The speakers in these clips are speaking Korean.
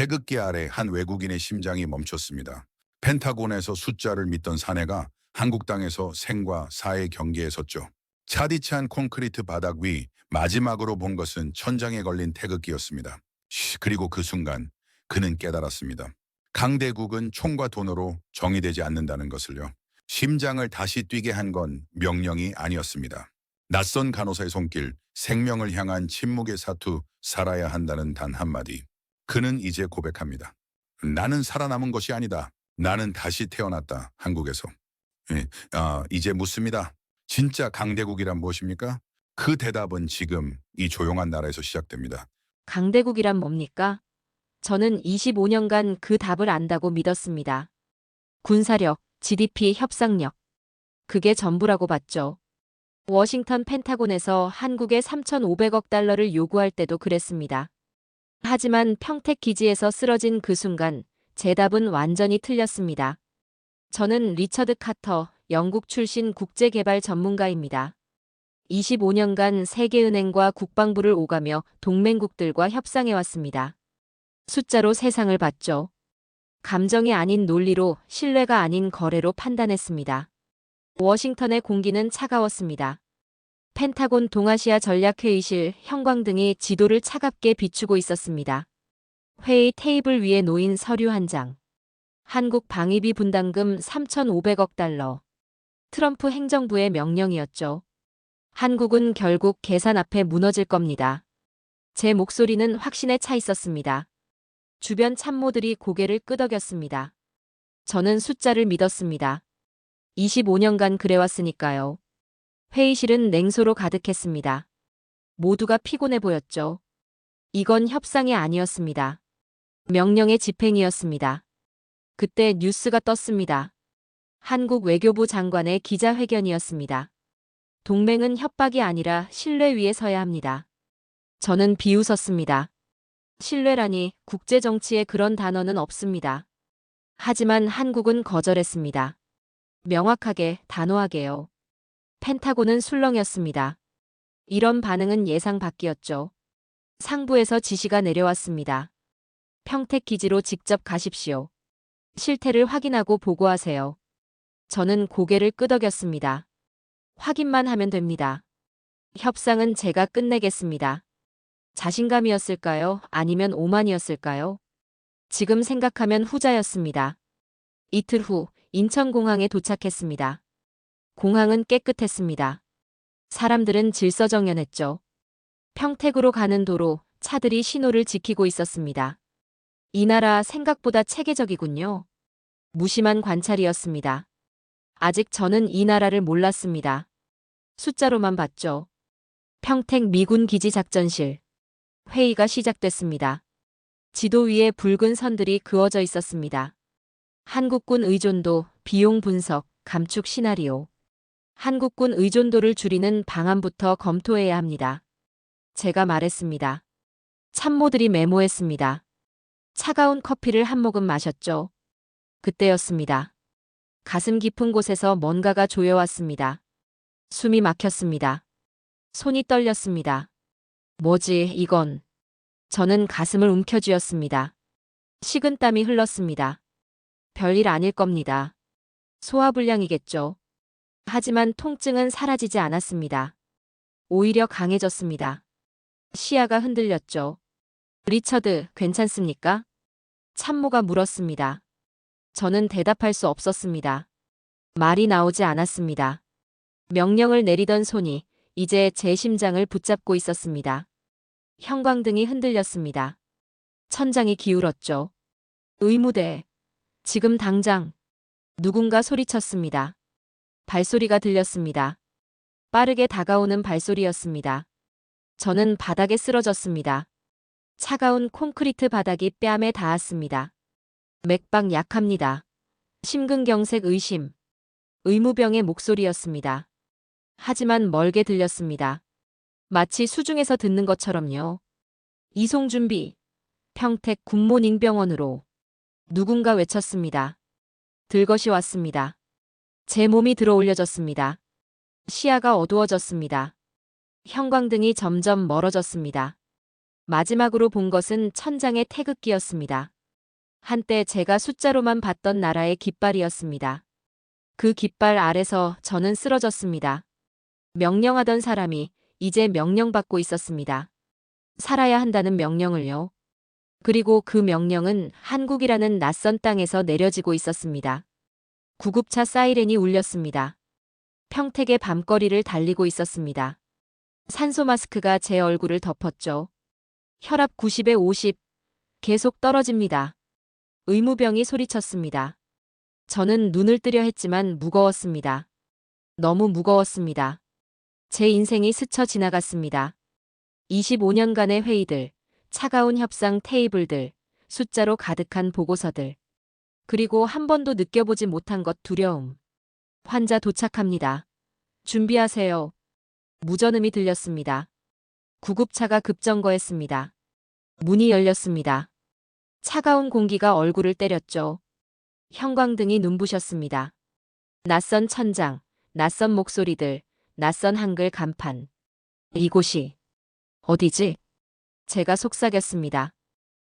태극기 아래 한 외국인의 심장이 멈췄습니다. 펜타곤에서 숫자를 믿던 사내가 한국 땅에서 생과 사의 경계에 섰죠. 차디찬 콘크리트 바닥 위 마지막으로 본 것은 천장에 걸린 태극기였습니다. 그리고 그 순간 그는 깨달았습니다. 강대국은 총과 돈으로 정의되지 않는다는 것을요. 심장을 다시 뛰게 한 건 명령이 아니었습니다. 낯선 간호사의 손길, 생명을 향한 침묵의 사투, 살아야 한다는 단 한마디. 그는 이제 고백합니다. 나는 살아남은 것이 아니다. 나는 다시 태어났다. 한국에서. 예, 이제 묻습니다. 진짜 강대국이란 무엇입니까? 그 대답은 지금 이 조용한 나라에서 시작됩니다. 강대국이란 뭡니까? 저는 25년간 그 답을 안다고 믿었습니다. 군사력, GDP 협상력. 그게 전부라고 봤죠. 워싱턴 펜타곤에서 한국에 3,500억 달러를 요구할 때도 그랬습니다. 하지만 평택 기지에서 쓰러진 그 순간 제 답은 완전히 틀렸습니다. 저는 리처드 카터, 영국 출신 국제개발 전문가입니다. 25년간 세계은행과 국방부를 오가며 동맹국들과 협상해왔습니다. 숫자로 세상을 봤죠. 감정이 아닌 논리로, 신뢰가 아닌 거래로 판단했습니다. 워싱턴의 공기는 차가웠습니다. 펜타곤 동아시아 전략회의실, 형광등이 지도를 차갑게 비추고 있었습니다. 회의 테이블 위에 놓인 서류 한 장. 한국 방위비 분담금 3,500억 달러. 트럼프 행정부의 명령이었죠. 한국은 결국 계산 앞에 무너질 겁니다. 제 목소리는 확신에 차 있었습니다. 주변 참모들이 고개를 끄덕였습니다. 저는 숫자를 믿었습니다. 25년간 그래왔으니까요. 회의실은 냉소로 가득했습니다. 모두가 피곤해 보였죠. 이건 협상이 아니었습니다. 명령의 집행이었습니다. 그때 뉴스가 떴습니다. 한국 외교부 장관의 기자회견이었습니다. 동맹은 협박이 아니라 신뢰 위에 서야 합니다. 저는 비웃었습니다. 신뢰라니 국제정치에 그런 단어는 없습니다. 하지만 한국은 거절했습니다. 명확하게, 단호하게요. 펜타곤은 술렁였습니다. 이런 반응은 예상 밖이었죠. 상부에서 지시가 내려왔습니다. 평택 기지로 직접 가십시오. 실태를 확인하고 보고하세요. 저는 고개를 끄덕였습니다. 확인만 하면 됩니다. 협상은 제가 끝내겠습니다. 자신감이었을까요? 아니면 오만이었을까요? 지금 생각하면 후자였습니다. 이틀 후 인천공항에 도착했습니다. 공항은 깨끗했습니다. 사람들은 질서정연했죠. 평택으로 가는 도로, 차들이 신호를 지키고 있었습니다. 이 나라 생각보다 체계적이군요. 무심한 관찰이었습니다. 아직 저는 이 나라를 몰랐습니다. 숫자로만 봤죠. 평택 미군 기지 작전실. 회의가 시작됐습니다. 지도 위에 붉은 선들이 그어져 있었습니다. 한국군 의존도, 비용 분석, 감축 시나리오. 한국군 의존도를 줄이는 방안부터 검토해야 합니다. 제가 말했습니다. 참모들이 메모했습니다. 차가운 커피를 한 모금 마셨죠. 그때였습니다. 가슴 깊은 곳에서 뭔가가 조여왔습니다. 숨이 막혔습니다. 손이 떨렸습니다. 뭐지, 이건. 저는 가슴을 움켜쥐었습니다. 식은땀이 흘렀습니다. 별일 아닐 겁니다. 소화불량이겠죠. 하지만 통증은 사라지지 않았습니다. 오히려 강해졌습니다. 시야가 흔들렸죠. 리처드, 괜찮습니까? 참모가 물었습니다. 저는 대답할 수 없었습니다. 말이 나오지 않았습니다. 명령을 내리던 손이 이제 제 심장을 붙잡고 있었습니다. 형광등이 흔들렸습니다. 천장이 기울었죠. 의무대. 지금 당장. 누군가 소리쳤습니다. 발소리가 들렸습니다. 빠르게 다가오는 발소리였습니다. 저는 바닥에 쓰러졌습니다. 차가운 콘크리트 바닥이 뺨에 닿았습니다. 맥박 약합니다. 심근경색 의심. 의무병의 목소리였습니다. 하지만 멀게 들렸습니다. 마치 수중에서 듣는 것처럼요. 이송 준비. 평택 굿모닝병원으로. 누군가 외쳤습니다. 들것이 왔습니다. 제 몸이 들어올려졌습니다. 시야가 어두워졌습니다. 형광등이 점점 멀어졌습니다. 마지막으로 본 것은 천장의 태극기였습니다. 한때 제가 숫자로만 봤던 나라의 깃발이었습니다. 그 깃발 아래서 저는 쓰러졌습니다. 명령하던 사람이 이제 명령받고 있었습니다. 살아야 한다는 명령을요. 그리고 그 명령은 한국이라는 낯선 땅에서 내려지고 있었습니다. 구급차 사이렌이 울렸습니다. 평택의 밤거리를 달리고 있었습니다. 산소 마스크가 제 얼굴을 덮었죠. 혈압 90에 50. 계속 떨어집니다. 의무병이 소리쳤습니다. 저는 눈을 뜨려 했지만 무거웠습니다. 너무 무거웠습니다. 제 인생이 스쳐 지나갔습니다. 25년간의 회의들, 차가운 협상 테이블들, 숫자로 가득한 보고서들. 그리고 한 번도 느껴보지 못한 것 두려움. 환자 도착합니다. 준비하세요. 무전음이 들렸습니다. 구급차가 급정거했습니다. 문이 열렸습니다. 차가운 공기가 얼굴을 때렸죠. 형광등이 눈부셨습니다. 낯선 천장, 낯선 목소리들, 낯선 한글 간판. 이곳이 어디지? 제가 속삭였습니다.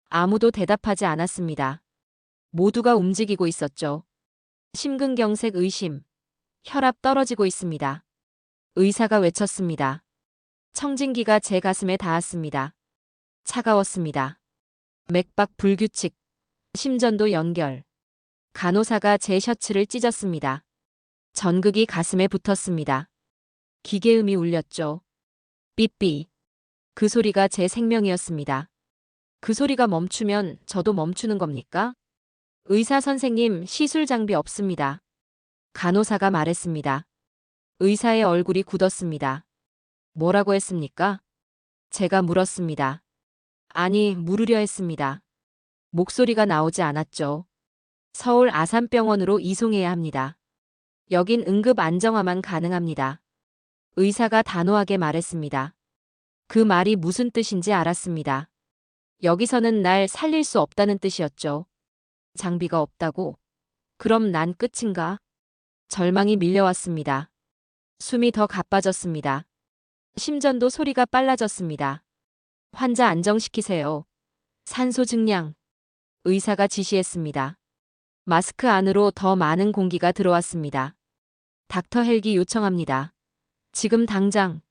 아무도 대답하지 않았습니다. 모두가 움직이고 있었죠. 심근경색 의심. 혈압 떨어지고 있습니다. 의사가 외쳤습니다. 청진기가 제 가슴에 닿았습니다. 차가웠습니다. 맥박 불규칙. 심전도 연결. 간호사가 제 셔츠를 찢었습니다. 전극이 가슴에 붙었습니다. 기계음이 울렸죠. 삐삐. 그 소리가 제 생명이었습니다. 그 소리가 멈추면 저도 멈추는 겁니까? 의사 선생님, 시술 장비 없습니다. 간호사가 말했습니다. 의사의 얼굴이 굳었습니다. 뭐라고 했습니까? 제가 물었습니다. 아니, 물으려 했습니다. 목소리가 나오지 않았죠. 서울 아산병원으로 이송해야 합니다. 여긴 응급 안정화만 가능합니다. 의사가 단호하게 말했습니다. 그 말이 무슨 뜻인지 알았습니다. 여기서는 날 살릴 수 없다는 뜻이었죠. 장비가 없다고? 그럼 난 끝인가? 절망이 밀려왔습니다. 숨이 더 가빠졌습니다. 심전도 소리가 빨라졌습니다. 환자 안정시키세요. 산소 증량. 의사가 지시했습니다. 마스크 안으로 더 많은 공기가 들어왔습니다. 닥터 헬기 요청합니다. 지금 당장.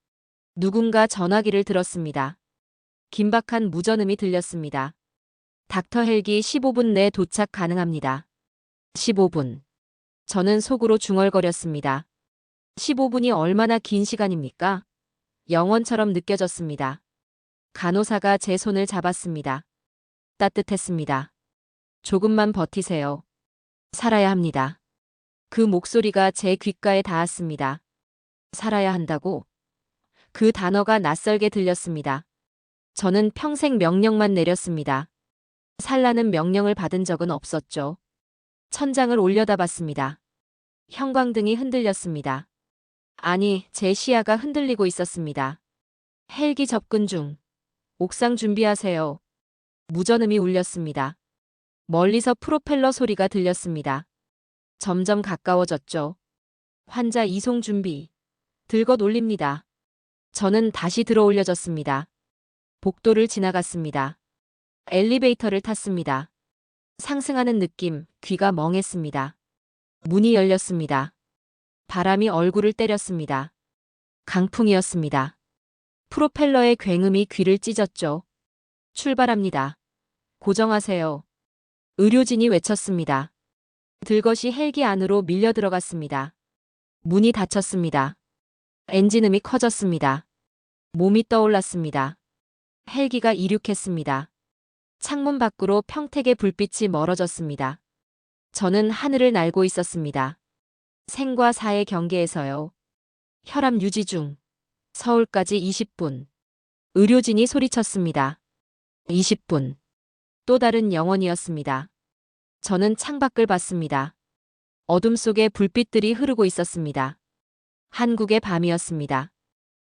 누군가 전화기를 들었습니다. 긴박한 무전음이 들렸습니다. 닥터 헬기 15분 내 도착 가능합니다. 15분. 저는 속으로 중얼거렸습니다. 15분이 얼마나 긴 시간입니까? 영원처럼 느껴졌습니다. 간호사가 제 손을 잡았습니다. 따뜻했습니다. 조금만 버티세요. 살아야 합니다. 그 목소리가 제 귓가에 닿았습니다. 살아야 한다고? 그 단어가 낯설게 들렸습니다. 저는 평생 명령만 내렸습니다. 살라는 명령을 받은 적은 없었죠. 천장을 올려다봤습니다. 형광등이 흔들렸습니다. 아니, 제 시야가 흔들리고 있었습니다. 헬기 접근 중. 옥상 준비하세요. 무전음이 울렸습니다. 멀리서 프로펠러 소리가 들렸습니다. 점점 가까워졌죠. 환자 이송 준비. 들것 올립니다. 저는 다시 들어 올려졌습니다. 복도를 지나갔습니다. 엘리베이터를 탔습니다. 상승하는 느낌, 귀가 멍했습니다. 문이 열렸습니다. 바람이 얼굴을 때렸습니다. 강풍이었습니다. 프로펠러의 굉음이 귀를 찢었죠. 출발합니다. 고정하세요. 의료진이 외쳤습니다. 들것이 헬기 안으로 밀려 들어갔습니다. 문이 닫혔습니다. 엔진음이 커졌습니다. 몸이 떠올랐습니다. 헬기가 이륙했습니다. 창문 밖으로 평택의 불빛이 멀어졌습니다. 저는 하늘을 날고 있었습니다. 생과 사의 경계에서요. 혈압 유지 중. 서울까지 20분. 의료진이 소리쳤습니다. 20분. 또 다른 영혼이었습니다. 저는 창밖을 봤습니다. 어둠 속에 불빛들이 흐르고 있었습니다. 한국의 밤이었습니다.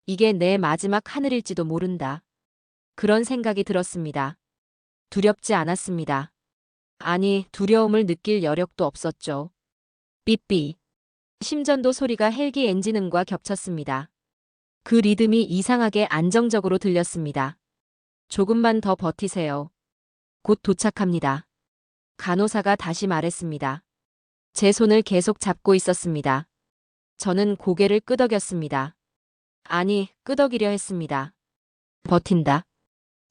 이게 내 마지막 하늘일지도 모른다. 그런 생각이 들었습니다. 두렵지 않았습니다. 아니, 두려움을 느낄 여력도 없었죠. 삐삐. 심전도 소리가 헬기 엔진음과 겹쳤습니다. 그 리듬이 이상하게 안정적으로 들렸습니다. 조금만 더 버티세요. 곧 도착합니다. 간호사가 다시 말했습니다. 제 손을 계속 잡고 있었습니다. 저는 고개를 끄덕였습니다. 아니, 끄덕이려 했습니다. 버틴다.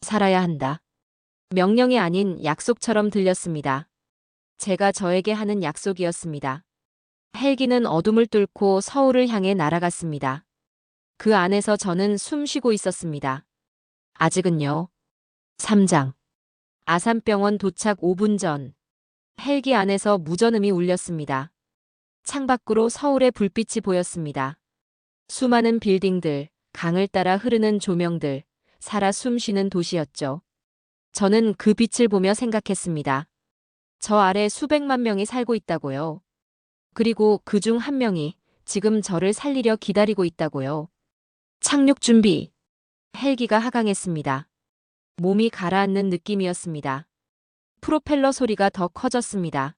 살아야 한다. 명령이 아닌 약속처럼 들렸습니다. 제가 저에게 하는 약속이었습니다. 헬기는 어둠을 뚫고 서울을 향해 날아갔습니다. 그 안에서 저는 숨 쉬고 있었습니다. 아직은요. 3장. 아산병원 도착 5분 전. 헬기 안에서 무전음이 울렸습니다. 창밖으로 서울의 불빛이 보였습니다. 수많은 빌딩들, 강을 따라 흐르는 조명들, 살아 숨쉬는 도시였죠. 저는 그 빛을 보며 생각했습니다. 저 아래 수백만 명이 살고 있다고요. 그리고 그 중 한 명이 지금 저를 살리려 기다리고 있다고요. 착륙 준비. 헬기가 하강했습니다. 몸이 가라앉는 느낌이었습니다. 프로펠러 소리가 더 커졌습니다.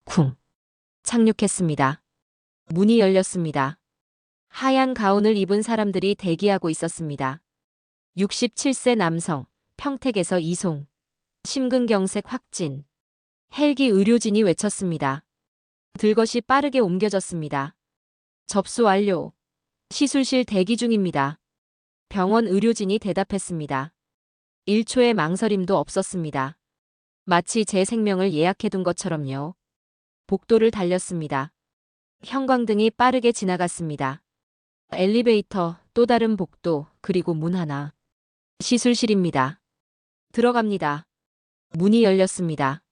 쿵. 착륙했습니다. 문이 열렸습니다. 하얀 가운을 입은 사람들이 대기하고 있었습니다. 67세 남성, 평택에서 이송. 심근경색 확진. 헬기 의료진이 외쳤습니다. 들것이 빠르게 옮겨졌습니다. 접수 완료. 시술실 대기 중입니다. 병원 의료진이 대답했습니다. 1초의 망설임도 없었습니다. 마치 제 생명을 예약해둔 것처럼요. 복도를 달렸습니다. 형광등이 빠르게 지나갔습니다. 엘리베이터, 또 다른 복도, 그리고 문 하나. 시술실입니다. 들어갑니다. 문이 열렸습니다.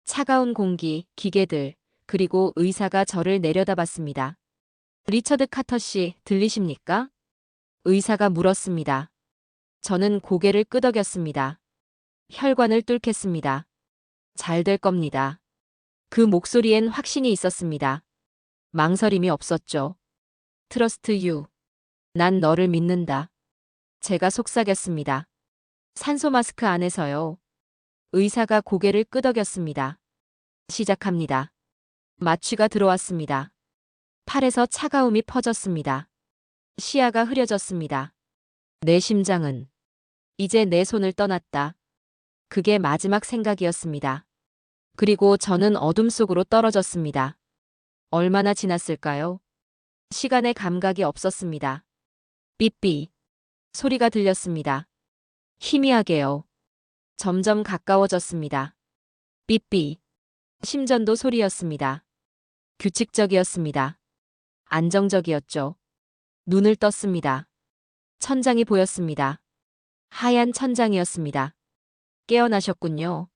차가운 공기, 기계들, 그리고 의사가 저를 내려다봤습니다. 리처드 카터 씨, 들리십니까? 의사가 물었습니다. 저는 고개를 끄덕였습니다. 혈관을 뚫겠습니다. 잘 될 겁니다. 그 목소리엔 확신이 있었습니다. 망설임이 없었죠. 트러스트 유. 난 너를 믿는다. 제가 속삭였습니다. 산소 마스크 안에서요. 의사가 고개를 끄덕였습니다. 시작합니다. 마취가 들어왔습니다. 팔에서 차가움이 퍼졌습니다. 시야가 흐려졌습니다. 내 심장은 이제 내 손을 떠났다. 그게 마지막 생각이었습니다. 그리고 저는 어둠 속으로 떨어졌습니다. 얼마나 지났을까요? 시간의 감각이 없었습니다. 삐삐. 소리가 들렸습니다. 희미하게요. 점점 가까워졌습니다. 삐삐. 심전도 소리였습니다. 규칙적이었습니다. 안정적이었죠. 눈을 떴습니다. 천장이 보였습니다. 하얀 천장이었습니다. 깨어나셨군요.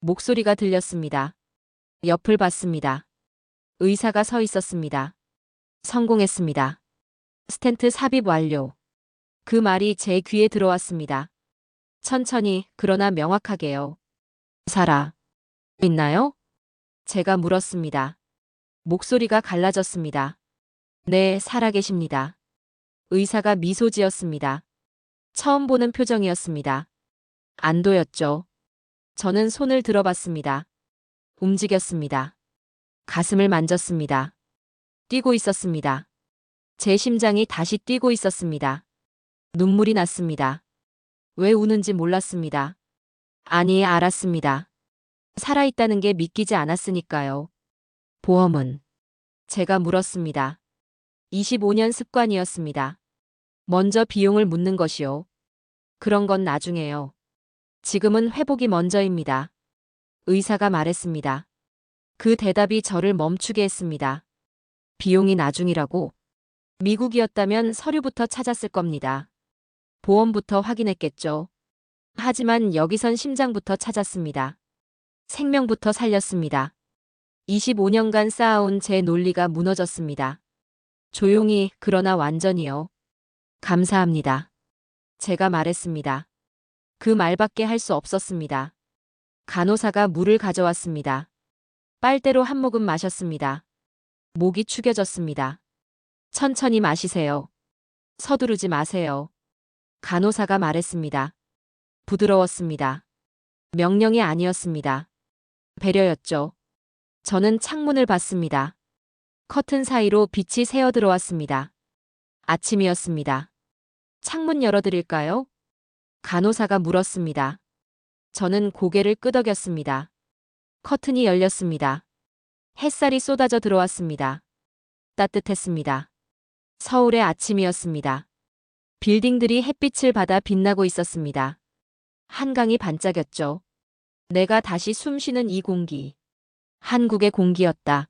목소리가 들렸습니다. 옆을 봤습니다. 의사가 서 있었습니다. 성공했습니다. 스텐트 삽입 완료. 그 말이 제 귀에 들어왔습니다. 천천히, 그러나 명확하게요. 살아 있나요? 제가 물었습니다. 목소리가 갈라졌습니다. 네, 살아계십니다. 의사가 미소 지었습니다. 처음 보는 표정이었습니다. 안도였죠. 저는 손을 들어봤습니다. 움직였습니다. 가슴을 만졌습니다. 뛰고 있었습니다. 제 심장이 다시 뛰고 있었습니다. 눈물이 났습니다. 왜 우는지 몰랐습니다. 아니, 알았습니다. 살아있다는 게 믿기지 않았으니까요. 보험은? 제가 물었습니다. 25년 습관이었습니다. 먼저 비용을 묻는 것이요. 그런 건 나중에요. 지금은 회복이 먼저입니다. 의사가 말했습니다. 그 대답이 저를 멈추게 했습니다. 비용이 나중이라고? 미국이었다면 서류부터 찾았을 겁니다. 보험부터 확인했겠죠. 하지만 여기선 심장부터 찾았습니다. 생명부터 살렸습니다. 25년간 쌓아온 제 논리가 무너졌습니다. 조용히, 그러나 완전히요. 감사합니다. 제가 말했습니다. 그 말밖에 할 수 없었습니다. 간호사가 물을 가져왔습니다. 빨대로 한 모금 마셨습니다. 목이 축여졌습니다. 천천히 마시세요. 서두르지 마세요. 간호사가 말했습니다. 부드러웠습니다. 명령이 아니었습니다. 배려였죠. 저는 창문을 봤습니다. 커튼 사이로 빛이 새어 들어왔습니다. 아침이었습니다. 창문 열어드릴까요? 간호사가 물었습니다. 저는 고개를 끄덕였습니다. 커튼이 열렸습니다. 햇살이 쏟아져 들어왔습니다. 따뜻했습니다. 서울의 아침이었습니다. 빌딩들이 햇빛을 받아 빛나고 있었습니다. 한강이 반짝였죠. 내가 다시 숨 쉬는 이 공기. 한국의 공기였다.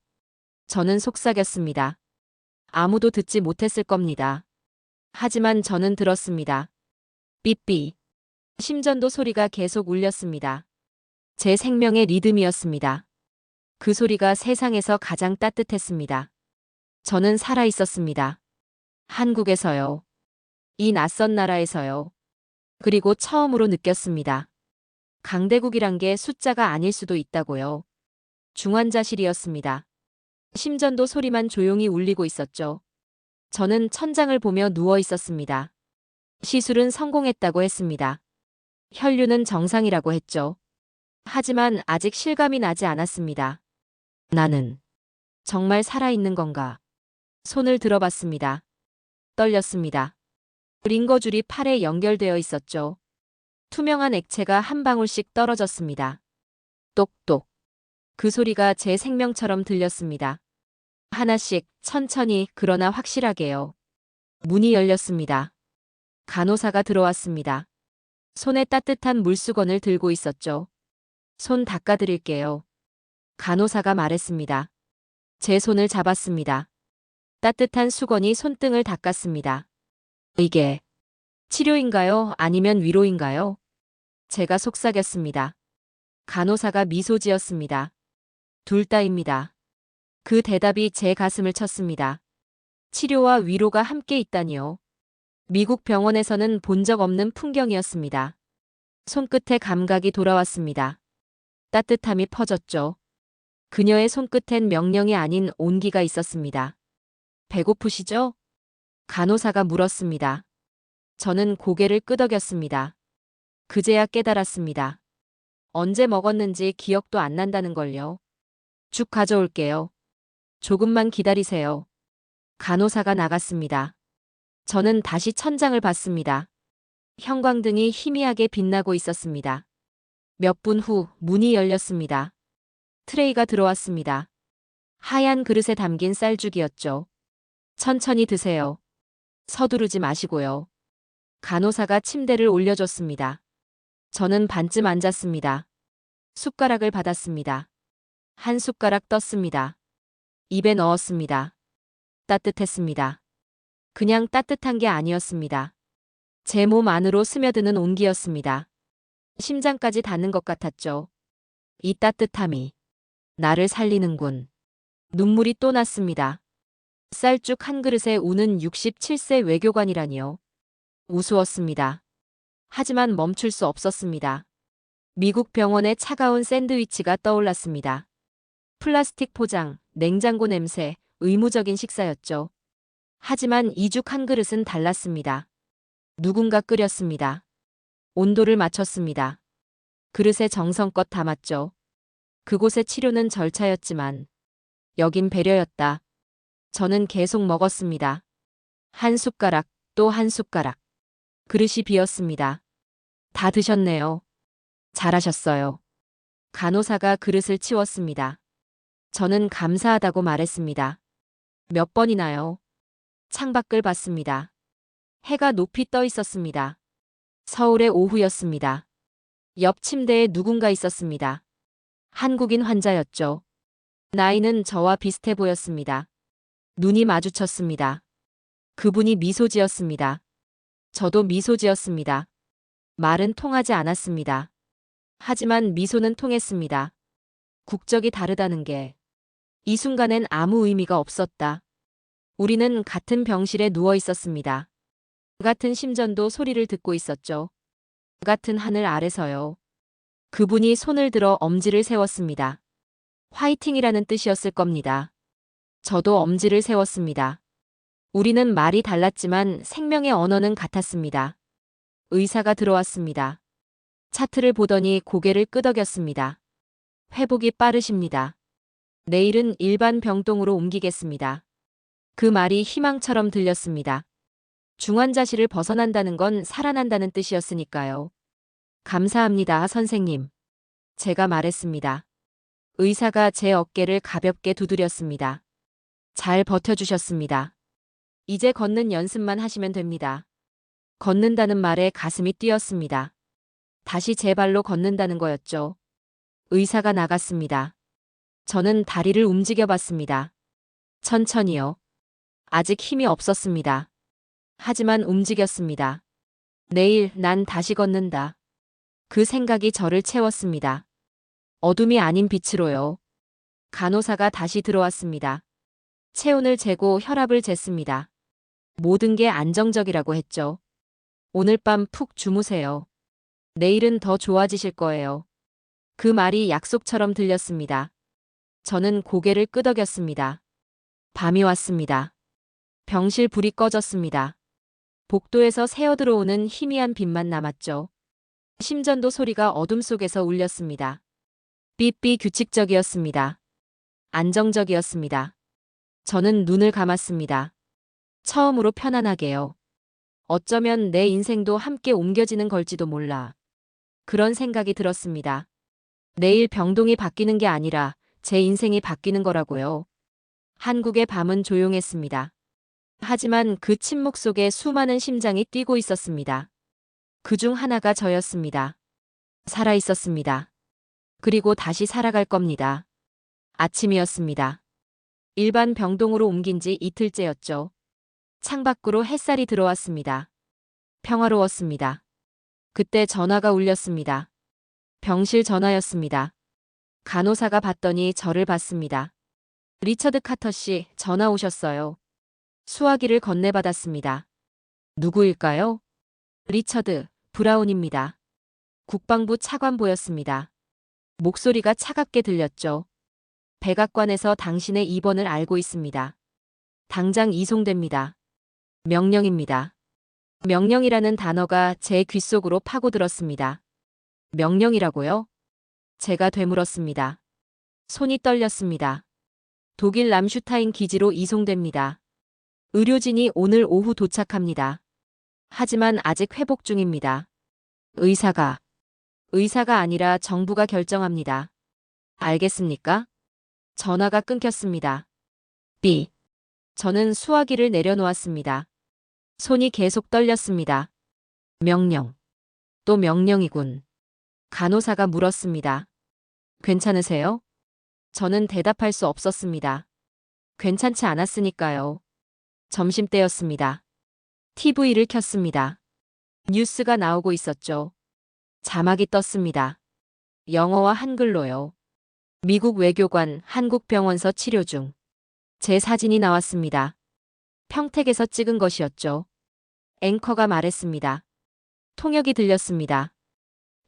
저는 속삭였습니다. 아무도 듣지 못했을 겁니다. 하지만 저는 들었습니다. 삐삐. 심전도 소리가 계속 울렸습니다. 제 생명의 리듬이었습니다. 그 소리가 세상에서 가장 따뜻했습니다. 저는 살아 있었습니다. 한국에서요. 이 낯선 나라에서요. 그리고 처음으로 느꼈습니다. 강대국이란 게 숫자가 아닐 수도 있다고요. 중환자실이었습니다. 심전도 소리만 조용히 울리고 있었죠. 저는 천장을 보며 누워 있었습니다. 시술은 성공했다고 했습니다. 혈류는 정상이라고 했죠. 하지만 아직 실감이 나지 않았습니다. 나는 정말 살아있는 건가? 손을 들어봤습니다. 떨렸습니다. 링거줄이 팔에 연결되어 있었죠. 투명한 액체가 한 방울씩 떨어졌습니다. 똑똑. 그 소리가 제 생명처럼 들렸습니다. 하나씩 천천히 그러나 확실하게요. 문이 열렸습니다. 간호사가 들어왔습니다. 손에 따뜻한 물수건을 들고 있었죠. 손 닦아드릴게요. 간호사가 말했습니다. 제 손을 잡았습니다. 따뜻한 수건이 손등을 닦았습니다. 이게 치료인가요? 아니면 위로인가요? 제가 속삭였습니다. 간호사가 미소 지었습니다. 둘 다입니다. 그 대답이 제 가슴을 쳤습니다. 치료와 위로가 함께 있다니요. 미국 병원에서는 본 적 없는 풍경이었습니다. 손끝에 감각이 돌아왔습니다. 따뜻함이 퍼졌죠. 그녀의 손끝엔 명령이 아닌 온기가 있었습니다. 배고프시죠? 간호사가 물었습니다. 저는 고개를 끄덕였습니다. 그제야 깨달았습니다. 언제 먹었는지 기억도 안 난다는 걸요. 죽 가져올게요. 조금만 기다리세요. 간호사가 나갔습니다. 저는 다시 천장을 봤습니다. 형광등이 희미하게 빛나고 있었습니다. 몇 분 후 문이 열렸습니다. 트레이가 들어왔습니다. 하얀 그릇에 담긴 쌀죽이었죠. 천천히 드세요. 서두르지 마시고요. 간호사가 침대를 올려줬습니다. 저는 반쯤 앉았습니다. 숟가락을 받았습니다. 한 숟가락 떴습니다. 입에 넣었습니다. 따뜻했습니다. 그냥 따뜻한 게 아니었습니다. 제 몸 안으로 스며드는 온기였습니다. 심장까지 닿는 것 같았죠. 이 따뜻함이 나를 살리는군. 눈물이 또 났습니다. 쌀죽 한 그릇에 우는 67세 외교관이라니요. 우스웠습니다. 하지만 멈출 수 없었습니다. 미국 병원의 차가운 샌드위치가 떠올랐습니다. 플라스틱 포장, 냉장고 냄새, 의무적인 식사였죠. 하지만 이죽 한 그릇은 달랐습니다. 누군가 끓였습니다. 온도를 맞췄습니다. 그릇에 정성껏 담았죠. 그곳의 치료는 절차였지만 여긴 배려였다. 저는 계속 먹었습니다. 한 숟가락, 또 한 숟가락. 그릇이 비었습니다. 다 드셨네요. 잘하셨어요. 간호사가 그릇을 치웠습니다. 저는 감사하다고 말했습니다. 몇 번이나요? 창밖을 봤습니다. 해가 높이 떠 있었습니다. 서울의 오후였습니다. 옆 침대에 누군가 있었습니다. 한국인 환자였죠. 나이는 저와 비슷해 보였습니다. 눈이 마주쳤습니다. 그분이 미소 지었습니다. 저도 미소 지었습니다. 말은 통하지 않았습니다. 하지만 미소는 통했습니다. 국적이 다르다는 게 이 순간엔 아무 의미가 없었다. 우리는 같은 병실에 누워 있었습니다. 같은 심전도 소리를 듣고 있었죠. 같은 하늘 아래서요. 그분이 손을 들어 엄지를 세웠습니다. 화이팅이라는 뜻이었을 겁니다. 저도 엄지를 세웠습니다. 우리는 말이 달랐지만 생명의 언어는 같았습니다. 의사가 들어왔습니다. 차트를 보더니 고개를 끄덕였습니다. 회복이 빠르십니다. 내일은 일반 병동으로 옮기겠습니다. 그 말이 희망처럼 들렸습니다. 중환자실을 벗어난다는 건 살아난다는 뜻이었으니까요. 감사합니다, 선생님. 제가 말했습니다. 의사가 제 어깨를 가볍게 두드렸습니다. 잘 버텨주셨습니다. 이제 걷는 연습만 하시면 됩니다. 걷는다는 말에 가슴이 뛰었습니다. 다시 제 발로 걷는다는 거였죠. 의사가 나갔습니다. 저는 다리를 움직여 봤습니다. 천천히요. 아직 힘이 없었습니다. 하지만 움직였습니다. 내일 난 다시 걷는다. 그 생각이 저를 채웠습니다. 어둠이 아닌 빛으로요. 간호사가 다시 들어왔습니다. 체온을 재고 혈압을 쟀습니다. 모든 게 안정적이라고 했죠. 오늘 밤 푹 주무세요. 내일은 더 좋아지실 거예요. 그 말이 약속처럼 들렸습니다. 저는 고개를 끄덕였습니다. 밤이 왔습니다. 병실 불이 꺼졌습니다. 복도에서 새어들어오는 희미한 빛만 남았죠. 심전도 소리가 어둠 속에서 울렸습니다. 삐삐 규칙적이었습니다. 안정적이었습니다. 저는 눈을 감았습니다. 처음으로 편안하게요. 어쩌면 내 인생도 함께 옮겨지는 걸지도 몰라. 그런 생각이 들었습니다. 내일 병동이 바뀌는 게 아니라 제 인생이 바뀌는 거라고요. 한국의 밤은 조용했습니다. 하지만 그 침묵 속에 수많은 심장이 뛰고 있었습니다. 그중 하나가 저였습니다. 살아 있었습니다. 그리고 다시 살아갈 겁니다. 아침이었습니다. 일반 병동으로 옮긴 지 이틀째였죠. 창밖으로 햇살이 들어왔습니다. 평화로웠습니다. 그때 전화가 울렸습니다. 병실 전화였습니다. 간호사가 받더니 저를 봤습니다. 리처드 카터 씨, 전화 오셨어요. 수화기를 건네받았습니다. 누구일까요? 리처드 브라운입니다. 국방부 차관보였습니다. 목소리가 차갑게 들렸죠. 백악관에서 당신의 입원을 알고 있습니다. 당장 이송됩니다. 명령입니다. 명령이라는 단어가 제 귓속으로 파고들었습니다. 명령이라고요? 제가 되물었습니다. 손이 떨렸습니다. 독일 람슈타인 기지로 이송됩니다. 의료진이 오늘 오후 도착합니다. 하지만 아직 회복 중입니다. 의사가 아니라 정부가 결정합니다. 알겠습니까? 전화가 끊겼습니다. 삐. 저는 수화기를 내려놓았습니다. 손이 계속 떨렸습니다. 명령. 또 명령이군. 간호사가 물었습니다. 괜찮으세요? 저는 대답할 수 없었습니다. 괜찮지 않았으니까요. 점심때였습니다. TV를 켰습니다. 뉴스가 나오고 있었죠. 자막이 떴습니다. 영어와 한글로요. 미국 외교관 한국병원서 치료 중. 제 사진이 나왔습니다. 평택에서 찍은 것이었죠. 앵커가 말했습니다. 통역이 들렸습니다.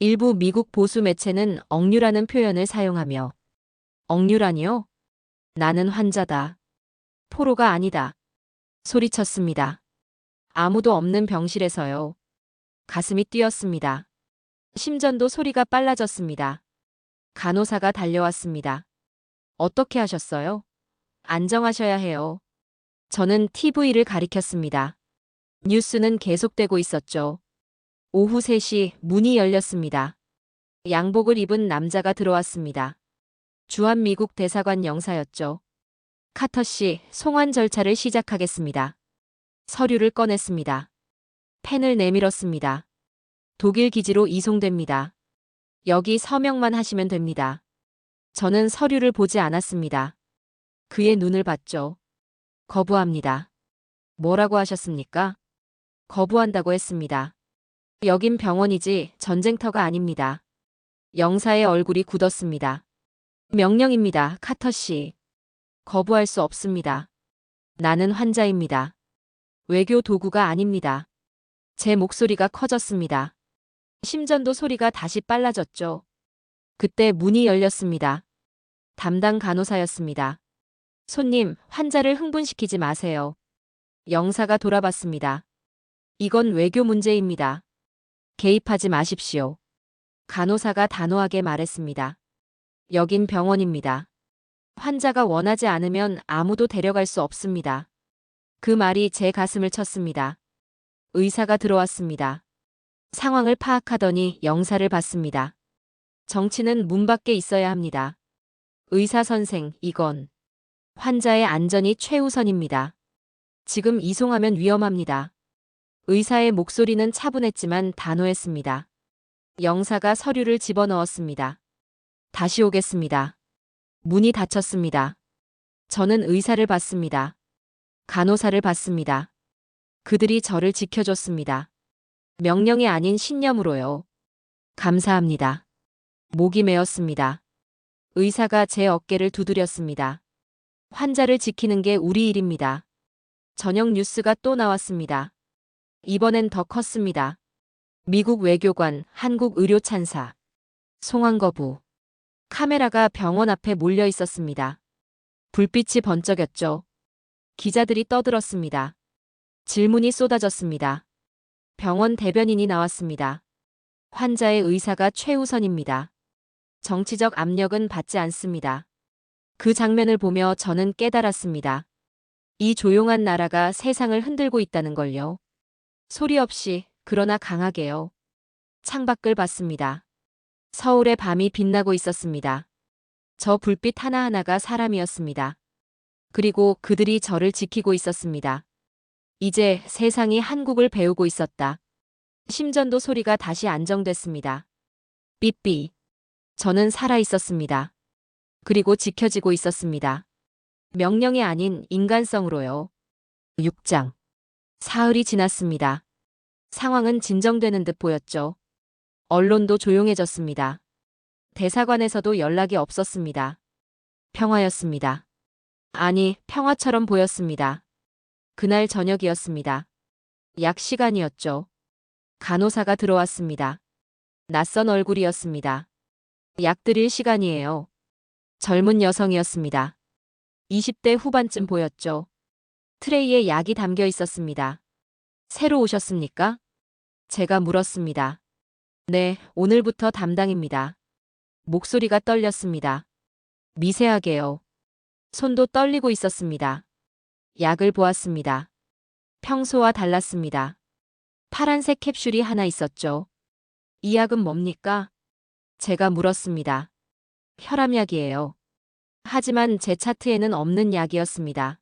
일부 미국 보수 매체는 억류라는 표현을 사용하며 억류라니요? 나는 환자다. 포로가 아니다. 소리쳤습니다. 아무도 없는 병실에서요. 가슴이 뛰었습니다. 심전도 소리가 빨라졌습니다. 간호사가 달려왔습니다. 어떻게 하셨어요? 안정하셔야 해요. 저는 TV를 가리켰습니다. 뉴스는 계속되고 있었죠. 오후 3시 문이 열렸습니다. 양복을 입은 남자가 들어왔습니다. 주한미국 대사관 영사였죠. 카터 씨, 송환 절차를 시작하겠습니다. 서류를 꺼냈습니다. 펜을 내밀었습니다. 독일 기지로 이송됩니다. 여기 서명만 하시면 됩니다. 저는 서류를 보지 않았습니다. 그의 눈을 봤죠. 거부합니다. 뭐라고 하셨습니까? 거부한다고 했습니다. 여긴 병원이지 전쟁터가 아닙니다. 영사의 얼굴이 굳었습니다. 명령입니다, 카터 씨. 거부할 수 없습니다. 나는 환자입니다. 외교 도구가 아닙니다. 제 목소리가 커졌습니다. 심전도 소리가 다시 빨라졌죠. 그때 문이 열렸습니다. 담당 간호사였습니다. 손님, 환자를 흥분시키지 마세요. 영사가 돌아봤습니다. 이건 외교 문제입니다. 개입하지 마십시오. 간호사가 단호하게 말했습니다. 여긴 병원입니다. 환자가 원하지 않으면 아무도 데려갈 수 없습니다. 그 말이 제 가슴을 쳤습니다. 의사가 들어왔습니다. 상황을 파악하더니 영사를 받습니다. 정치는 문 밖에 있어야 합니다. 의사 선생, 이건 환자의 안전이 최우선입니다. 지금 이송하면 위험합니다. 의사의 목소리는 차분했지만 단호했습니다. 영사가 서류를 집어넣었습니다. 다시 오겠습니다. 문이 닫혔습니다. 저는 의사를 봤습니다. 간호사를 봤습니다. 그들이 저를 지켜줬습니다. 명령이 아닌 신념으로요. 감사합니다. 목이 메었습니다. 의사가 제 어깨를 두드렸습니다. 환자를 지키는 게 우리 일입니다. 저녁 뉴스가 또 나왔습니다. 이번엔 더 컸습니다. 미국 외교관, 한국 의료 찬사. 송환 거부. 카메라가 병원 앞에 몰려 있었습니다. 불빛이 번쩍였죠. 기자들이 떠들었습니다. 질문이 쏟아졌습니다. 병원 대변인이 나왔습니다. 환자의 의사가 최우선입니다. 정치적 압력은 받지 않습니다. 그 장면을 보며 저는 깨달았습니다. 이 조용한 나라가 세상을 흔들고 있다는 걸요. 소리 없이, 그러나 강하게요. 창밖을 봤습니다. 서울의 밤이 빛나고 있었습니다. 저 불빛 하나하나가 사람이었습니다. 그리고 그들이 저를 지키고 있었습니다. 이제 세상이 한국을 배우고 있었다. 심전도 소리가 다시 안정됐습니다. 삐삐. 저는 살아 있었습니다. 그리고 지켜지고 있었습니다. 명령이 아닌 인간성으로요. 6장. 사흘이 지났습니다. 상황은 진정되는 듯 보였죠. 언론도 조용해졌습니다. 대사관에서도 연락이 없었습니다. 평화였습니다. 아니, 평화처럼 보였습니다. 그날 저녁이었습니다. 약 시간이었죠. 간호사가 들어왔습니다. 낯선 얼굴이었습니다. 약 드릴 시간이에요. 젊은 여성이었습니다. 20대 후반쯤 보였죠. 트레이에 약이 담겨 있었습니다. 새로 오셨습니까? 제가 물었습니다. 네, 오늘부터 담당입니다. 목소리가 떨렸습니다. 미세하게요. 손도 떨리고 있었습니다. 약을 보았습니다. 평소와 달랐습니다. 파란색 캡슐이 하나 있었죠. 이 약은 뭡니까? 제가 물었습니다. 혈압약이에요. 하지만 제 차트에는 없는 약이었습니다.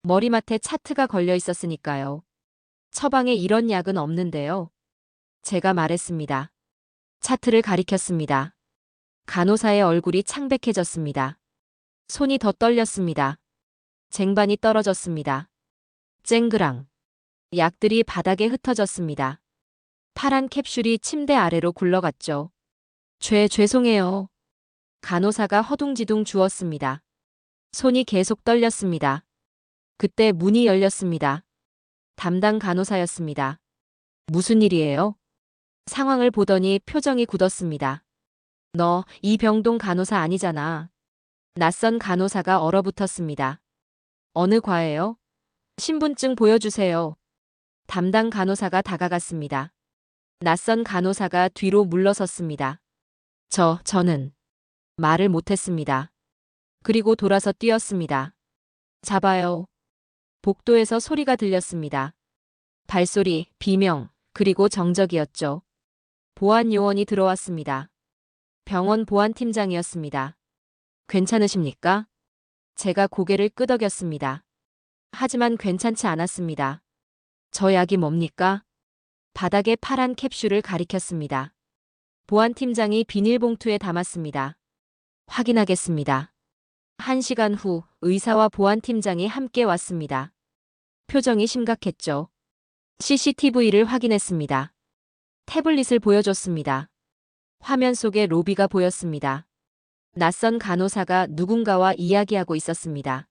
머리맡에 차트가 걸려 있었으니까요. 처방에 이런 약은 없는데요. 제가 말했습니다. 차트를 가리켰습니다. 간호사의 얼굴이 창백해졌습니다. 손이 더 떨렸습니다. 쟁반이 떨어졌습니다. 쨍그랑. 약들이 바닥에 흩어졌습니다. 파란 캡슐이 침대 아래로 굴러갔죠. 죄송해요. 간호사가 허둥지둥 주웠습니다. 손이 계속 떨렸습니다. 그때 문이 열렸습니다. 담당 간호사였습니다. 무슨 일이에요? 상황을 보더니 표정이 굳었습니다. 너 이병동 간호사 아니잖아. 낯선 간호사가 얼어붙었습니다. 어느 과예요? 신분증 보여주세요. 담당 간호사가 다가갔습니다. 낯선 간호사가 뒤로 물러섰습니다. 저는 말을 못했습니다. 그리고 돌아서 뛰었습니다. 잡아요. 복도에서 소리가 들렸습니다. 발소리, 비명, 그리고 정적이었죠. 보안 요원이 들어왔습니다. 병원 보안팀장이었습니다. 괜찮으십니까? 제가 고개를 끄덕였습니다. 하지만 괜찮지 않았습니다. 저 약이 뭡니까? 바닥에 파란 캡슐을 가리켰습니다. 보안팀장이 비닐봉투에 담았습니다. 확인하겠습니다. 1시간 후 의사와 보안팀장이 함께 왔습니다. 표정이 심각했죠. CCTV를 확인했습니다. 태블릿을 보여줬습니다. 화면 속에 로비가 보였습니다. 낯선 간호사가 누군가와 이야기하고 있었습니다.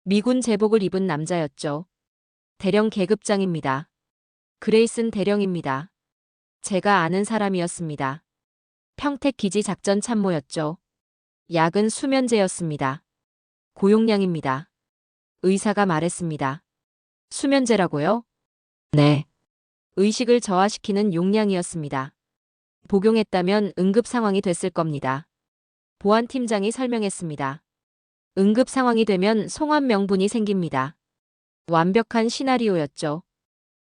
미군 제복을 입은 남자였죠. 대령 계급장입니다. 그레이슨 대령입니다. 제가 아는 사람이었습니다. 평택 기지 작전 참모였죠. 약은 수면제였습니다. 고용량입니다. 의사가 말했습니다. 수면제라고요? 네. 의식을 저하시키는 용량이었습니다. 복용했다면 응급 상황이 됐을 겁니다. 보안팀장이 설명했습니다. 응급 상황이 되면 송환 명분이 생깁니다. 완벽한 시나리오였죠.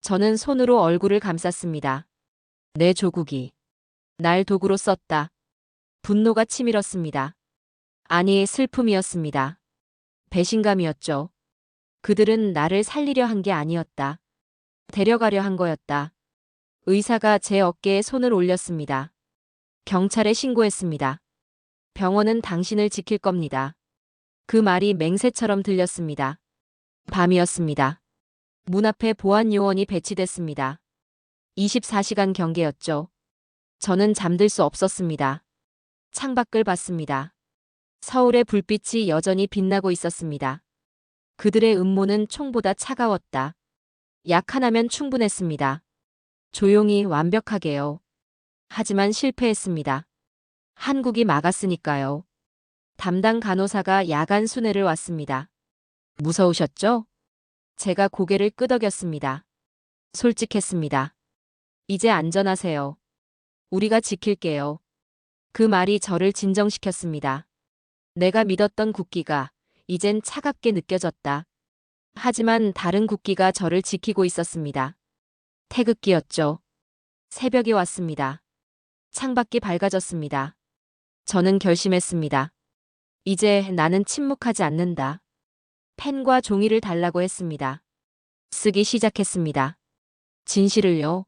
저는 손으로 얼굴을 감쌌습니다. 내 조국이 날 도구로 썼다. 분노가 치밀었습니다. 아니, 슬픔이었습니다. 배신감이었죠. 그들은 나를 살리려 한 게 아니었다. 데려가려 한 거였다. 의사가 제 어깨에 손을 올렸습니다. 경찰에 신고했습니다. 병원은 당신을 지킬 겁니다. 그 말이 맹세처럼 들렸습니다. 밤이었습니다. 문 앞에 보안 요원이 배치됐습니다. 24시간 경계였죠. 저는 잠들 수 없었습니다. 창밖을 봤습니다. 서울의 불빛이 여전히 빛나고 있었습니다. 그들의 음모는 총보다 차가웠다. 약 하나면 충분했습니다. 조용히 완벽하게요. 하지만 실패했습니다. 한국이 막았으니까요. 담당 간호사가 야간 순회를 왔습니다. 무서우셨죠? 제가 고개를 끄덕였습니다. 솔직했습니다. 이제 안전하세요. 우리가 지킬게요. 그 말이 저를 진정시켰습니다. 내가 믿었던 국기가 이젠 차갑게 느껴졌다. 하지만 다른 국기가 저를 지키고 있었습니다. 태극기였죠. 새벽이 왔습니다. 창밖이 밝아졌습니다. 저는 결심했습니다. 이제 나는 침묵하지 않는다. 펜과 종이를 달라고 했습니다. 쓰기 시작했습니다. 진실을요.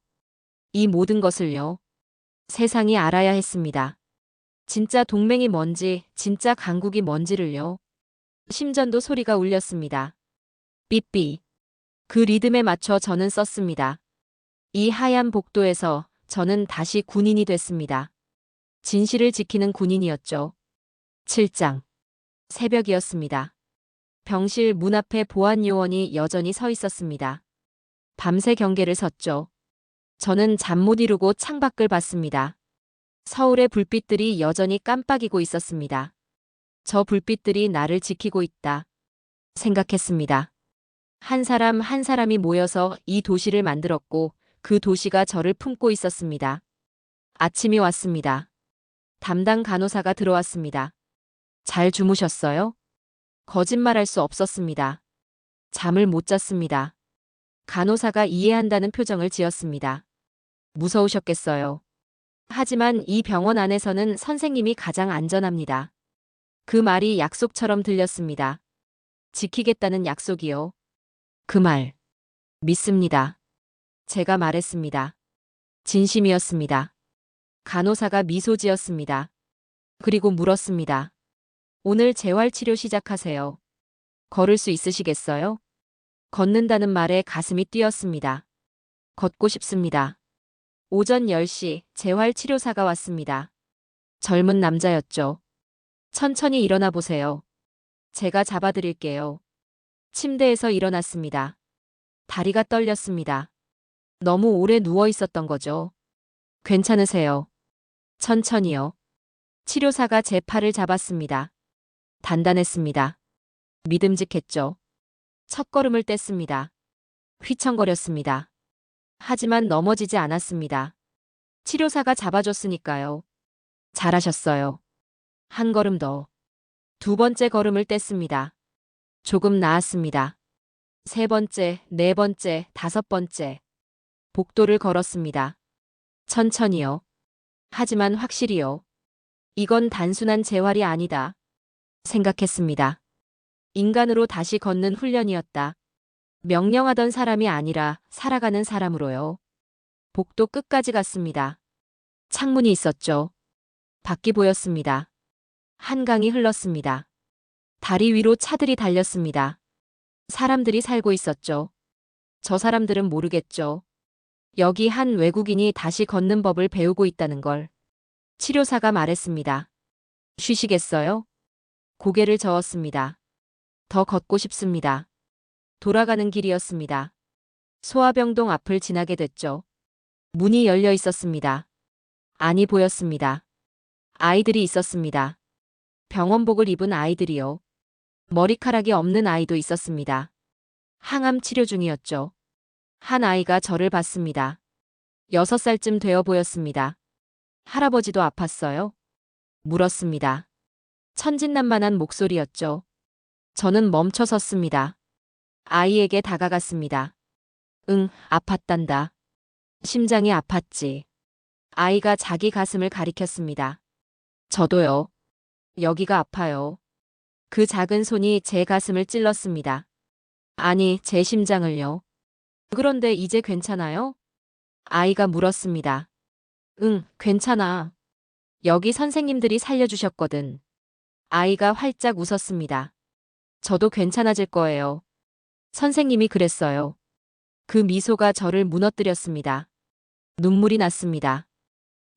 이 모든 것을요. 세상이 알아야 했습니다. 진짜 동맹이 뭔지, 진짜 강국이 뭔지를요. 심전도 소리가 울렸습니다. 삐삐. 그 리듬에 맞춰 저는 썼습니다. 이 하얀 복도에서 저는 다시 군인이 됐습니다. 진실을 지키는 군인이었죠. 7장. 새벽이었습니다. 병실 문 앞에 보안 요원이 여전히 서 있었습니다. 밤새 경계를 섰죠. 저는 잠 못 이루고 창밖을 봤습니다. 서울의 불빛들이 여전히 깜빡이고 있었습니다. 저 불빛들이 나를 지키고 있다. 생각했습니다. 한 사람 한 사람이 모여서 이 도시를 만들었고 그 도시가 저를 품고 있었습니다. 아침이 왔습니다. 담당 간호사가 들어왔습니다. 잘 주무셨어요? 거짓말할 수 없었습니다. 잠을 못 잤습니다. 간호사가 이해한다는 표정을 지었습니다. 무서우셨겠어요. 하지만 이 병원 안에서는 선생님이 가장 안전합니다. 그 말이 약속처럼 들렸습니다. 지키겠다는 약속이요. 그 말, 믿습니다. 제가 말했습니다. 진심이었습니다. 간호사가 미소 지었습니다. 그리고 물었습니다. 오늘 재활치료 시작하세요. 걸을 수 있으시겠어요? 걷는다는 말에 가슴이 뛰었습니다. 걷고 싶습니다. 오전 10시 재활치료사가 왔습니다. 젊은 남자였죠. 천천히 일어나 보세요. 제가 잡아드릴게요. 침대에서 일어났습니다. 다리가 떨렸습니다. 너무 오래 누워 있었던 거죠. 괜찮으세요? 천천히요. 치료사가 제 팔을 잡았습니다. 단단했습니다. 믿음직했죠. 첫걸음을 뗐습니다. 휘청거렸습니다. 하지만 넘어지지 않았습니다. 치료사가 잡아줬으니까요. 잘하셨어요. 한 걸음 더. 두 번째 걸음을 뗐습니다. 조금 나았습니다. 세 번째, 네 번째, 다섯 번째. 복도를 걸었습니다. 천천히요. 하지만 확실히요. 이건 단순한 재활이 아니다. 생각했습니다. 인간으로 다시 걷는 훈련이었다. 명령하던 사람이 아니라 살아가는 사람으로요. 복도 끝까지 갔습니다. 창문이 있었죠. 밖이 보였습니다. 한강이 흘렀습니다. 다리 위로 차들이 달렸습니다. 사람들이 살고 있었죠. 저 사람들은 모르겠죠. 여기 한 외국인이 다시 걷는 법을 배우고 있다는 걸. 치료사가 말했습니다. 쉬시겠어요? 고개를 저었습니다. 더 걷고 싶습니다. 돌아가는 길이었습니다. 소아병동 앞을 지나게 됐죠. 문이 열려 있었습니다. 안이 보였습니다. 아이들이 있었습니다. 병원복을 입은 아이들이요. 머리카락이 없는 아이도 있었습니다. 항암 치료 중이었죠. 한 아이가 저를 봤습니다. 6살쯤 되어 보였습니다. 할아버지도 아팠어요? 물었습니다. 천진난만한 목소리였죠. 저는 멈춰 섰습니다. 아이에게 다가갔습니다. 응, 아팠단다. 심장이 아팠지. 아이가 자기 가슴을 가리켰습니다. 저도요. 여기가 아파요. 그 작은 손이 제 가슴을 찔렀습니다. 아니, 제 심장을요. 그런데 이제 괜찮아요? 아이가 물었습니다. 응, 괜찮아. 여기 선생님들이 살려주셨거든. 아이가 활짝 웃었습니다. 저도 괜찮아질 거예요. 선생님이 그랬어요. 그 미소가 저를 무너뜨렸습니다. 눈물이 났습니다.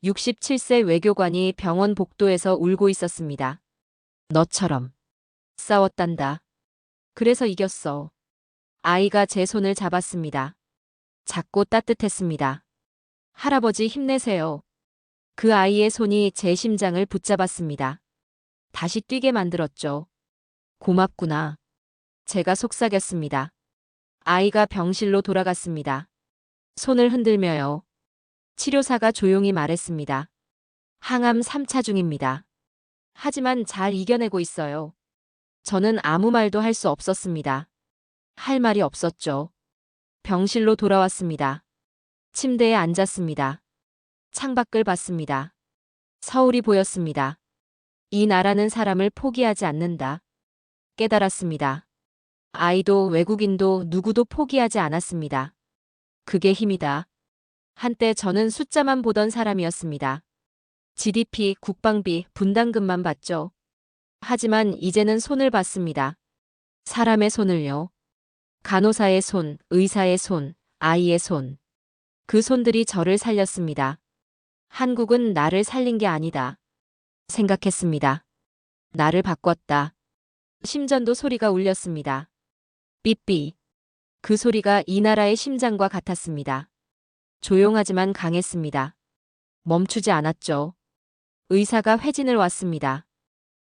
67세 외교관이 병원 복도에서 울고 있었습니다. 너처럼 싸웠단다. 그래서 이겼어. 아이가 제 손을 잡았습니다. 작고 따뜻했습니다. 할아버지 힘내세요. 그 아이의 손이 제 심장을 붙잡았습니다. 다시 뛰게 만들었죠. 고맙구나. 제가 속삭였습니다. 아이가 병실로 돌아갔습니다. 손을 흔들며요. 치료사가 조용히 말했습니다. 항암 3차 중입니다. 하지만 잘 이겨내고 있어요. 저는 아무 말도 할 수 없었습니다. 할 말이 없었죠. 병실로 돌아왔습니다. 침대에 앉았습니다. 창밖을 봤습니다. 서울이 보였습니다. 이 나라는 사람을 포기하지 않는다. 깨달았습니다. 아이도 외국인도 누구도 포기하지 않았습니다. 그게 힘이다. 한때 저는 숫자만 보던 사람이었습니다. GDP, 국방비, 분담금만 봤죠. 하지만 이제는 손을 봤습니다. 사람의 손을요. 간호사의 손, 의사의 손, 아이의 손. 그 손들이 저를 살렸습니다. 한국은 나를 살린 게 아니다. 생각했습니다. 나를 바꿨다. 심전도 소리가 울렸습니다. 삐삐. 그 소리가 이 나라의 심장과 같았습니다. 조용하지만 강했습니다. 멈추지 않았죠. 의사가 회진을 왔습니다.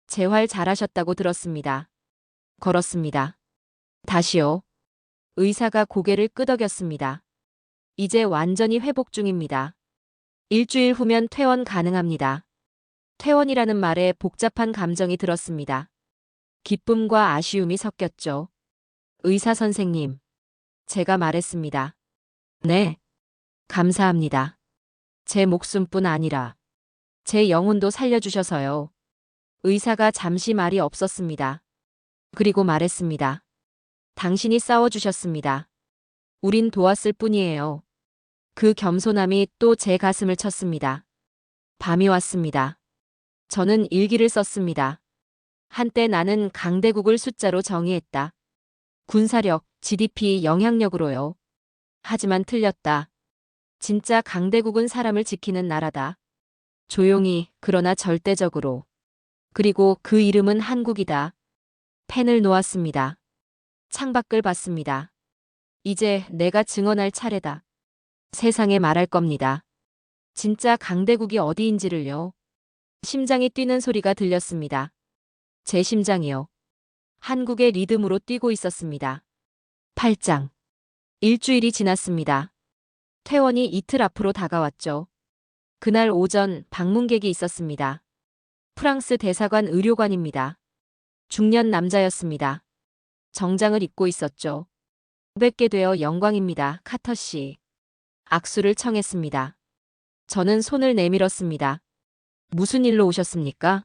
재활 잘하셨다고 들었습니다. 걸었습니다. 다시요. 의사가 고개를 끄덕였습니다. 이제 완전히 회복 중입니다. 일주일 후면 퇴원 가능합니다. 퇴원이라는 말에 복잡한 감정이 들었습니다. 기쁨과 아쉬움이 섞였죠. 의사 선생님. 제가 말했습니다. 네. 감사합니다. 제 목숨뿐 아니라 제 영혼도 살려주셔서요. 의사가 잠시 말이 없었습니다. 그리고 말했습니다. 당신이 싸워주셨습니다. 우린 도왔을 뿐이에요. 그 겸손함이 또 제 가슴을 쳤습니다. 밤이 왔습니다. 저는 일기를 썼습니다. 한때 나는 강대국을 숫자로 정의했다. 군사력, GDP, 영향력으로요. 하지만 틀렸다. 진짜 강대국은 사람을 지키는 나라다. 조용히, 그러나 절대적으로. 그리고 그 이름은 한국이다. 펜을 놓았습니다. 창밖을 봤습니다. 이제 내가 증언할 차례다. 세상에 말할 겁니다. 진짜 강대국이 어디인지를요. 심장이 뛰는 소리가 들렸습니다. 제 심장이요. 한국의 리듬으로 뛰고 있었습니다. 8장. 일주일이 지났습니다. 퇴원이 이틀 앞으로 다가왔죠. 그날 오전 방문객이 있었습니다. 프랑스 대사관 의료관입니다. 중년 남자였습니다. 정장을 입고 있었죠. 뵙게 되어 영광입니다, 카터 씨. 악수를 청했습니다. 저는 손을 내밀었습니다. 무슨 일로 오셨습니까?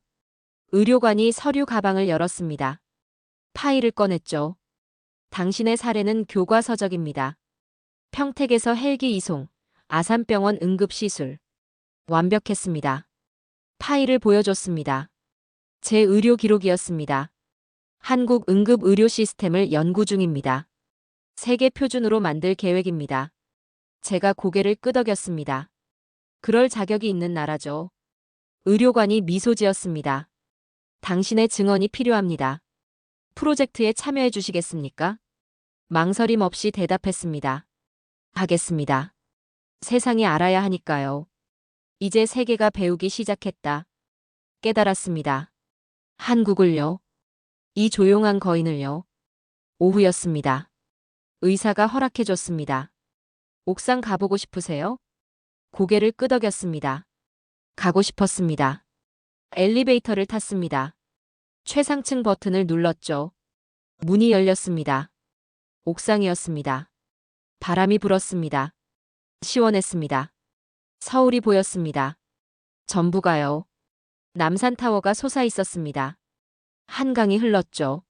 의료관이 서류 가방을 열었습니다. 파일을 꺼냈죠. 당신의 사례는 교과서적입니다. 평택에서 헬기 이송, 아산병원 응급시술. 완벽했습니다. 파일을 보여줬습니다. 제 의료 기록이었습니다. 한국 응급의료 시스템을 연구 중입니다. 세계 표준으로 만들 계획입니다. 제가 고개를 끄덕였습니다. 그럴 자격이 있는 나라죠. 의료관이 미소 지었습니다. 당신의 증언이 필요합니다. 프로젝트에 참여해 주시겠습니까? 망설임 없이 대답했습니다. 하겠습니다. 세상이 알아야 하니까요. 이제 세계가 배우기 시작했다. 깨달았습니다. 한국을요. 이 조용한 거인을요. 오후였습니다. 의사가 허락해줬습니다. 옥상 가보고 싶으세요? 고개를 끄덕였습니다. 가고 싶었습니다. 엘리베이터를 탔습니다. 최상층 버튼을 눌렀죠. 문이 열렸습니다. 옥상이었습니다. 바람이 불었습니다. 시원했습니다. 서울이 보였습니다. 전부가요. 남산타워가 솟아 있었습니다. 한강이 흘렀죠.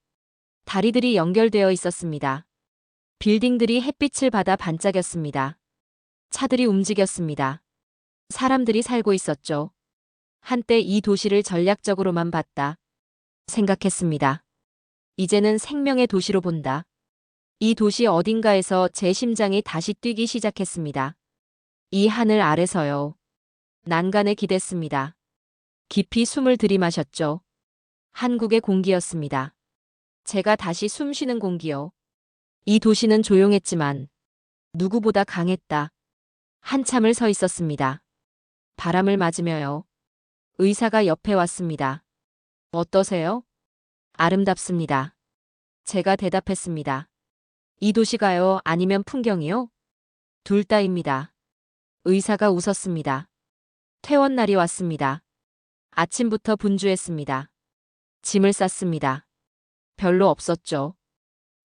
다리들이 연결되어 있었습니다. 빌딩들이 햇빛을 받아 반짝였습니다. 차들이 움직였습니다. 사람들이 살고 있었죠. 한때 이 도시를 전략적으로만 봤다 생각했습니다. 이제는 생명의 도시로 본다. 이 도시 어딘가에서 제 심장이 다시 뛰기 시작했습니다. 이 하늘 아래서요. 난간에 기댔습니다. 깊이 숨을 들이마셨죠. 한국의 공기였습니다. 제가 다시 숨 쉬는 공기요. 이 도시는 조용했지만 누구보다 강했다. 한참을 서 있었습니다. 바람을 맞으며요. 의사가 옆에 왔습니다. 어떠세요? 아름답습니다. 제가 대답했습니다. 이 도시가요, 아니면 풍경이요? 둘 다입니다. 의사가 웃었습니다. 퇴원날이 왔습니다. 아침부터 분주했습니다. 짐을 쌌습니다. 별로 없었죠.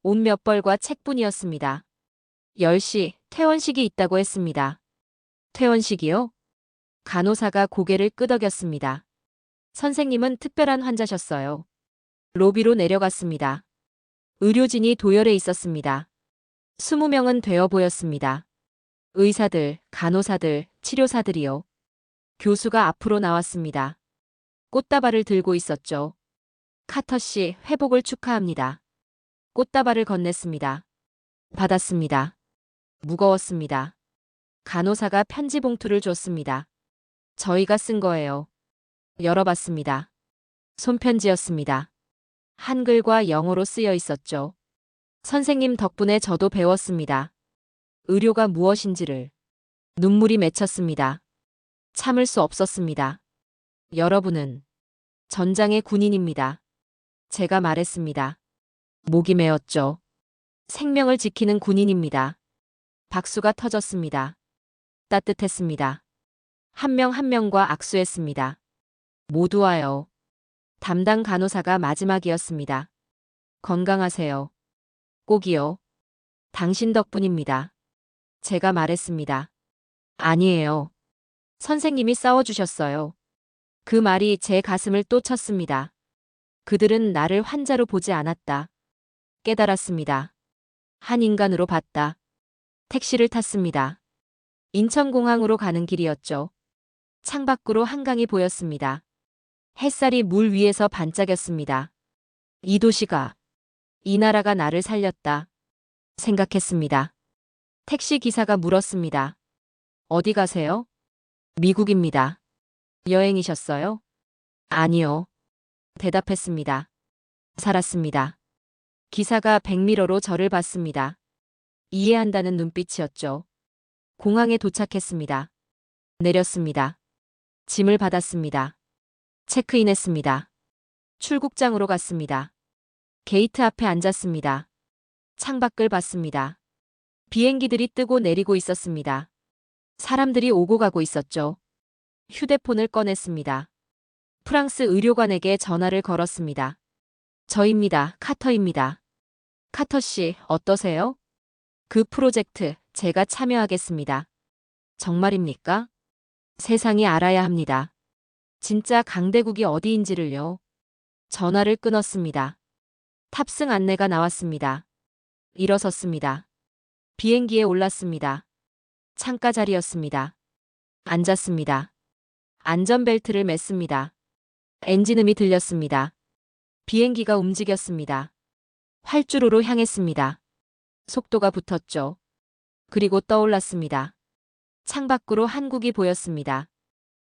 옷 몇 벌과 책뿐이었습니다. 10시 퇴원식이 있다고 했습니다. 퇴원식이요? 간호사가 고개를 끄덕였습니다. 선생님은 특별한 환자셨어요. 로비로 내려갔습니다. 의료진이 도열해 있었습니다. 20명은 되어 보였습니다. 의사들, 간호사들, 치료사들이요. 교수가 앞으로 나왔습니다. 꽃다발을 들고 있었죠. 카터 씨, 회복을 축하합니다. 꽃다발을 건넸습니다. 받았습니다. 무거웠습니다. 간호사가 편지 봉투를 줬습니다. 저희가 쓴 거예요. 열어봤습니다. 손편지였습니다. 한글과 영어로 쓰여 있었죠. 선생님 덕분에 저도 배웠습니다. 의료가 무엇인지를. 눈물이 맺혔습니다. 참을 수 없었습니다. 여러분은 전장의 군인입니다. 제가 말했습니다. 목이 메었죠. 생명을 지키는 군인입니다. 박수가 터졌습니다. 따뜻했습니다. 한 명 한 명과 악수했습니다. 모두 와요. 담당 간호사가 마지막이었습니다. 건강하세요. 꼭이요. 당신 덕분입니다. 제가 말했습니다. 아니에요. 선생님이 싸워주셨어요. 그 말이 제 가슴을 또 쳤습니다. 그들은 나를 환자로 보지 않았다. 깨달았습니다. 한 인간으로 봤다. 택시를 탔습니다. 인천공항으로 가는 길이었죠. 창밖으로 한강이 보였습니다. 햇살이 물 위에서 반짝였습니다. 이 도시가, 이 나라가 나를 살렸다 생각했습니다. 택시 기사가 물었습니다. 어디 가세요? 미국입니다. 여행이셨어요? 아니요. 대답했습니다. 살았습니다. 기사가 백미러로 저를 봤습니다. 이해한다는 눈빛이었죠. 공항에 도착했습니다. 내렸습니다. 짐을 받았습니다. 체크인했습니다. 출국장으로 갔습니다. 게이트 앞에 앉았습니다. 창밖을 봤습니다. 비행기들이 뜨고 내리고 있었습니다. 사람들이 오고 가고 있었죠. 휴대폰을 꺼냈습니다. 프랑스 의료관에게 전화를 걸었습니다. 저입니다. 카터입니다. 카터 씨, 어떠세요? 그 프로젝트 제가 참여하겠습니다. 정말입니까? 세상이 알아야 합니다. 진짜 강대국이 어디인지를요. 전화를 끊었습니다. 탑승 안내가 나왔습니다. 일어섰습니다. 비행기에 올랐습니다. 창가 자리였습니다. 앉았습니다. 안전벨트를 맸습니다. 엔진음이 들렸습니다. 비행기가 움직였습니다. 활주로로 향했습니다. 속도가 붙었죠. 그리고 떠올랐습니다. 창밖으로 한국이 보였습니다.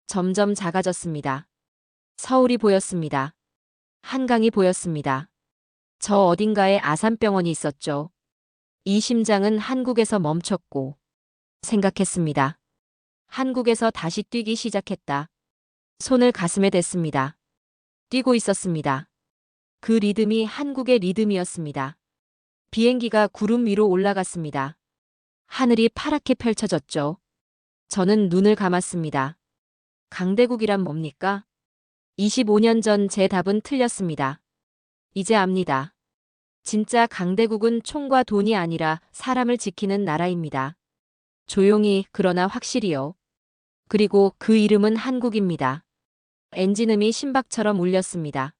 점점 작아졌습니다. 서울이 보였습니다. 한강이 보였습니다. 저 어딘가에 아산병원이 있었죠. 이 심장은 한국에서 멈췄고 생각했습니다. 한국에서 다시 뛰기 시작했다. 손을 가슴에 댔습니다. 뛰고 있었습니다. 그 리듬이 한국의 리듬이었습니다. 비행기가 구름 위로 올라갔습니다. 하늘이 파랗게 펼쳐졌죠. 저는 눈을 감았습니다. 강대국이란 뭡니까? 25년 전 제 답은 틀렸습니다. 이제 압니다. 진짜 강대국은 총과 돈이 아니라 사람을 지키는 나라입니다. 조용히 그러나 확실히요. 그리고 그 이름은 한국입니다. 엔진음이 심박처럼 울렸습니다.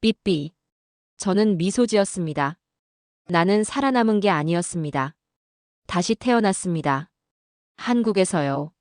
삐삐. 저는 미소 지었습니다. 나는 살아남은 게 아니었습니다. 다시 태어났습니다. 한국에서요.